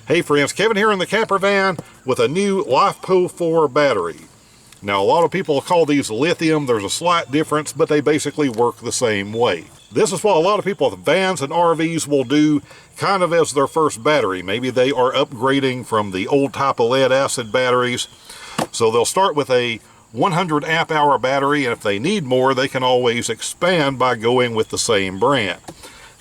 Hey friends, Kevin here in the camper van with a new LifePO4 battery. Now a lot of people call these lithium. There's a slight difference, but they basically work the same way. This is what a lot of people with vans and RVs will do kind of as their first battery. Maybe they are upgrading from the old type of lead acid batteries. So they'll start with a 100 amp hour battery, and if they need more, they can always expand by going with the same brand.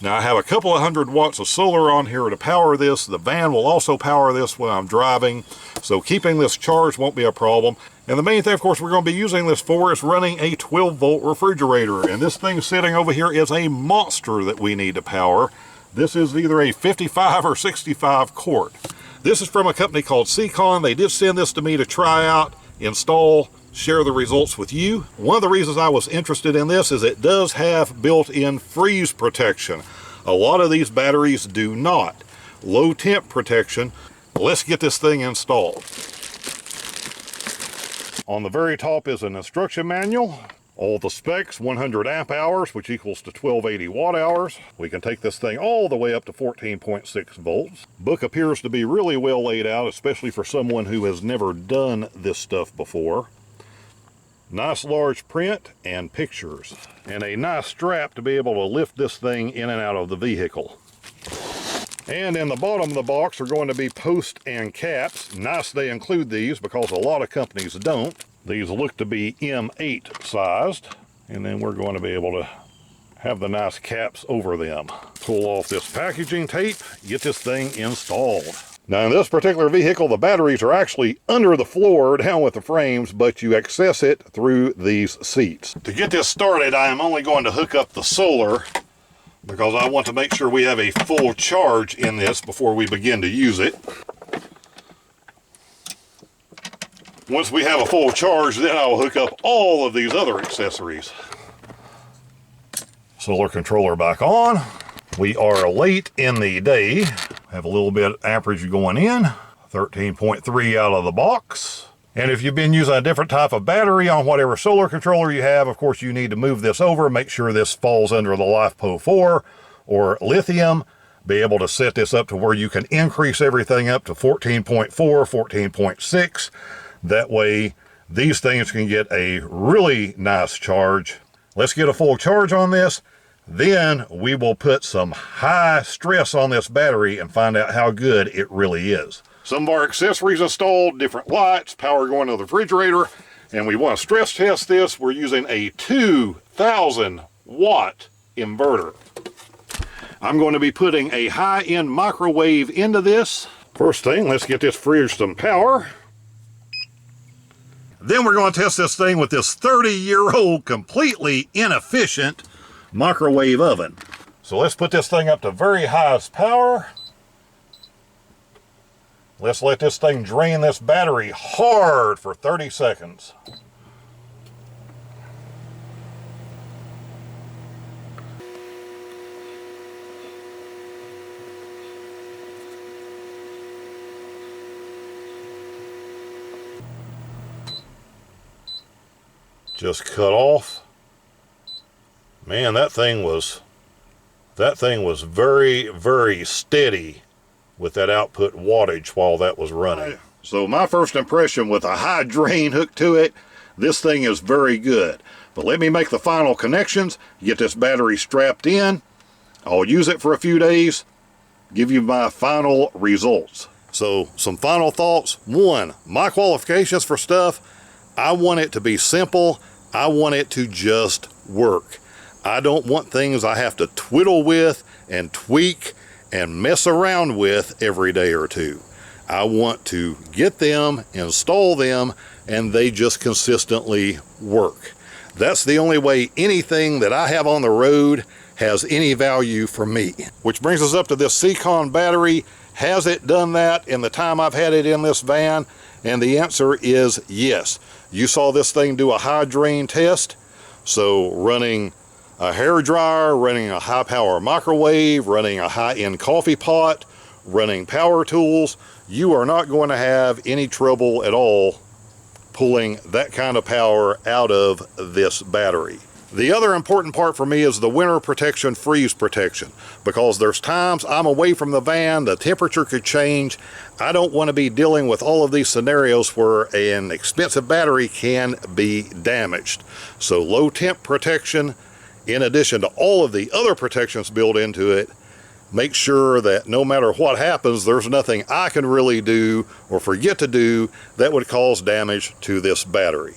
Now I have a couple of 100 watts of solar on here to power this. The van will also power this when I'm driving, so keeping this charged won't be a problem. And the main thing, of course, we're going to be using this for is running a 12-volt refrigerator. And this thing sitting over here is a monster that we need to power. This is either a 55 or 65 quart. This is from a company called Seikon. They did send this to me to try out, install, share the results with you. One of the reasons I was interested in this is it does have built-in freeze protection. A lot of these batteries do not. Low temp protection. Let's get this thing installed. On the very top is an instruction manual. All the specs, 100 amp hours, which equals to 1280 watt hours. We can take this thing all the way up to 14.6 volts. Book appears to be really well laid out, especially for someone who has never done this stuff before. Nice large print and pictures, and a nice strap to be able to lift this thing in and out of the vehicle. And in the bottom of the box are going to be posts and caps. Nice they include these because a lot of companies don't. These look to be M8 sized, and then we're going to be able to have the nice caps over them. Pull off this packaging tape, get this thing installed. Now in this particular vehicle, the batteries are actually under the floor down with the frames, but you access it through these seats. To get this started, I am only going to hook up the solar because I want to make sure we have a full charge in this before we begin to use it. Once we have a full charge, then I will hook up all of these other accessories. Solar controller back on. We are late in the day. Have a little bit of amperage going in. 13.3 out of the box. And if you've been using a different type of battery on whatever solar controller you have, of course you need to move this over. Make sure this falls under the LifePO4 or lithium. Be able to set this up to where you can increase everything up to 14.4, 14.6. That way these things can get a really nice charge. Let's get a full charge on this. Then we will put some high stress on this battery and find out how good it really is. Some of our accessories installed, different lights, power going to the refrigerator, and we want to stress test this. We're using a 2,000 watt inverter. I'm going to be putting a high-end microwave into this. First thing, let's get this fridge some power. Then we're going to test this thing with this 30-year-old completely inefficient microwave oven. So let's put this thing up to very highest power. Let's let this thing drain this battery hard for 30 seconds. Just cut off. Man, that thing was very, very steady with that output wattage while that was running. So my first impression with a high drain hook to it, this thing is very good. But let me make the final connections, get this battery strapped in. I'll use it for a few days, give you my final results. So some final thoughts. One, my qualifications for stuff, I want it to be simple. I want it to just work. I don't want things I have to twiddle with and tweak and mess around with every day or two. I want to get them, install them, and they just consistently work. That's the only way anything that I have on the road has any value for me. Which brings us up to this Seikon battery. Has it done that in the time I've had it in this van? And the answer is yes. You saw this thing do a high drain test. So running a hair dryer, running a high power microwave, running a high-end coffee pot, running power tools, you are not going to have any trouble at all pulling that kind of power out of this battery. The other important part for me is the winter protection, freeze protection, because there's times I'm away from the van, the temperature could change. I don't want to be dealing with all of these scenarios where an expensive battery can be damaged. So low temp protection, in addition to all of the other protections built into it, make sure that no matter what happens, there's nothing I can really do or forget to do that would cause damage to this battery.